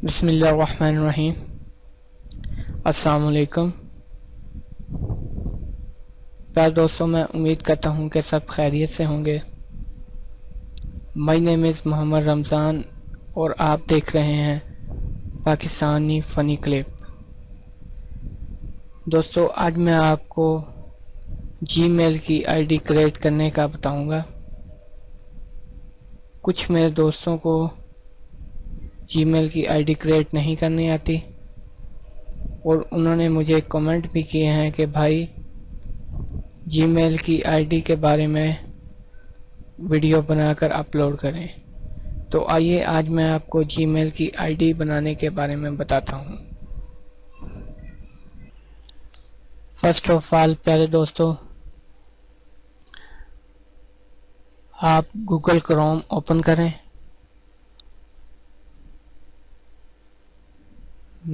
بسم اللہ الرحمن الرحیم۔ السلام علیکم پیارے دوستوں، میں امید کرتا ہوں کہ سب خیریت سے ہوں گے۔ مائی نیم از محمد رمضان اور آپ دیکھ رہے ہیں پاکستانی فنی کلپ۔ دوستو، آج میں آپ کو جی میل کی آئی ڈی کریٹ کرنے کا بتاؤں گا۔ کچھ میرے دوستوں کو جی میل کی آئی ڈی کریٹ نہیں کرنی آتی اور انہوں نے مجھے کمنٹ بھی کیے ہیں کہ بھائی جی میل کی آئی ڈی کے بارے میں ویڈیو بنا کر اپلوڈ کریں۔ تو آئیے آج میں آپ کو جی میل کی آئی ڈی بنانے کے بارے میں بتاتا ہوں۔ فرسٹ آف آل پیارے دوستو، آپ گوگل کروم اوپن کریں۔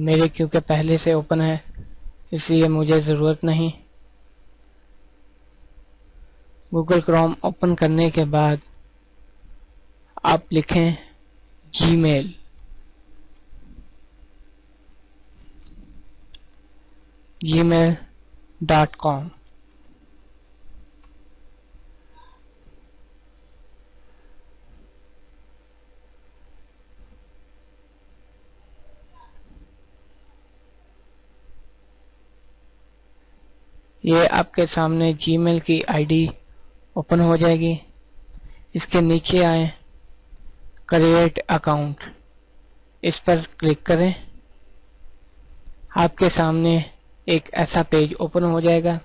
میرے کیونکہ پہلے سے اوپن ہے اس لیے مجھے ضرورت نہیں۔ گوگل کروم اوپن کرنے کے بعد آپ لکھیں جی میل۔ gmail.com۔ یہ آپ کے سامنے جی میل کی آئی ڈی اوپن ہو جائے گی۔ اس کے نیچے آئیں، کریٹ اکاؤنٹ، اس پر کلک کریں۔ آپ کے سامنے ایک ایسا پیج اوپن ہو جائے گا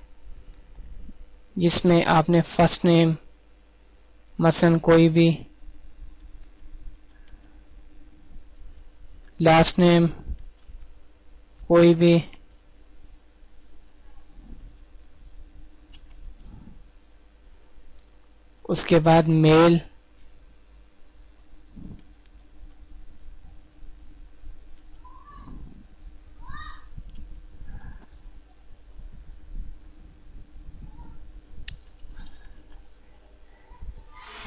جس میں آپ نے فرسٹ نیم مثلا کوئی بھی، لاسٹ نیم کوئی بھی، اس کے بعد میل،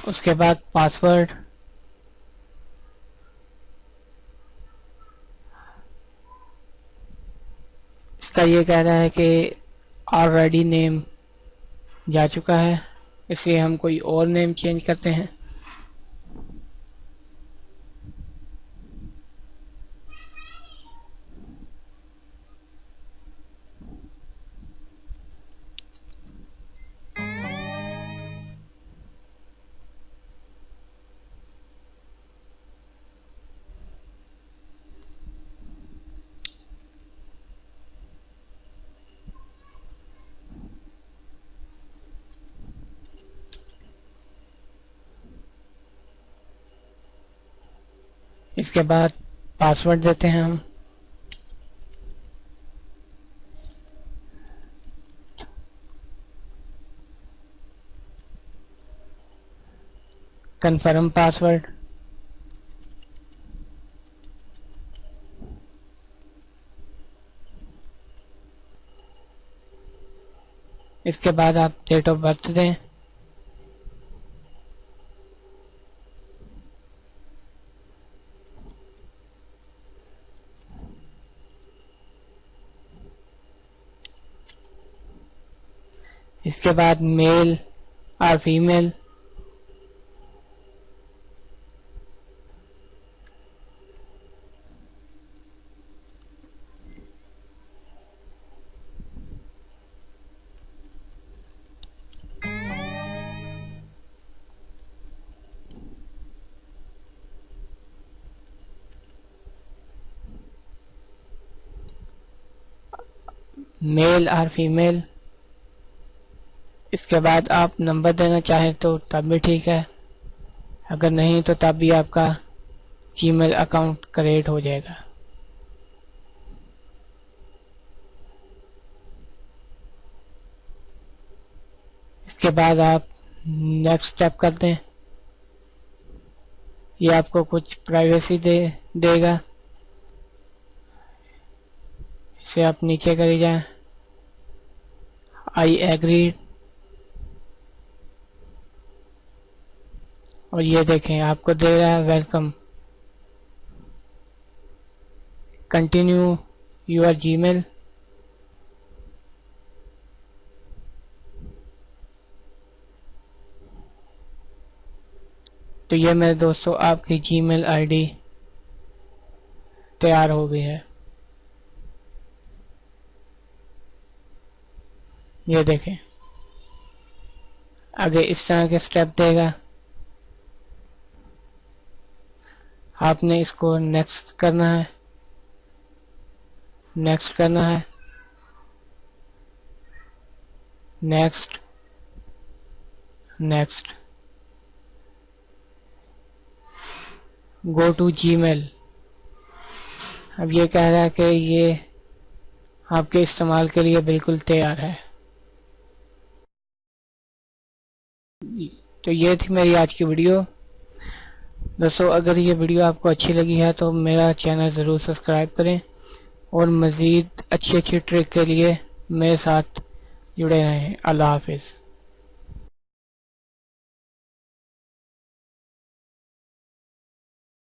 اس کے بعد پاسورڈ، اس کا یہ کہہ رہا ہے کہ آلریڈی نیم جا چکا ہے، اس لیے ہم کوئی اور نیم چینج کرتے ہیں۔ اس کے بعد پاسورڈ دیتے ہیں ہم۔ کنفرم پاسورڈ، اس کے بعد آپ ڈیٹ آف برتھ دیں۔ اس کے بعد میل اور فیمیل، میل اور فیمیل۔ اس کے بعد آپ نمبر دینا چاہیں تو تب بھی ٹھیک ہے، اگر نہیں تو تب بھی آپ کا جی میل اکاؤنٹ کریٹ ہو جائے گا۔ اس کے بعد آپ نیکسٹ اسٹیپ کر دیں۔ یہ آپ کو کچھ پرائیویسی دے گا، اسے آپ نیچے کری جائیں، آئی ایگری، اور یہ دیکھیں آپ کو دے رہا ہے ویلکم۔ کنٹینیو یور جی میل. تو یہ میرے دوستوں آپ کی جی میل آئی ڈی تیار ہو گئی ہے. یہ دیکھیں آگے اس طرح کے سٹیپ دے گا. آپ نے اس کو نیکسٹ کرنا ہے، نیکسٹ کرنا ہے، نیکسٹ، نیکسٹ. گو ٹو جی میل. اب یہ کہہ رہا ہے کہ یہ آپ کے استعمال کے لیے بالکل تیار ہے. تو یہ تھی میری آج کی ویڈیو. دوستو اگر یہ ویڈیو آپ کو اچھی لگی ہے تو میرا چینل ضرور سبسکرائب کریں اور مزید اچھی ٹرک کے لیے میرے ساتھ جڑے رہیں. اللہ حافظ.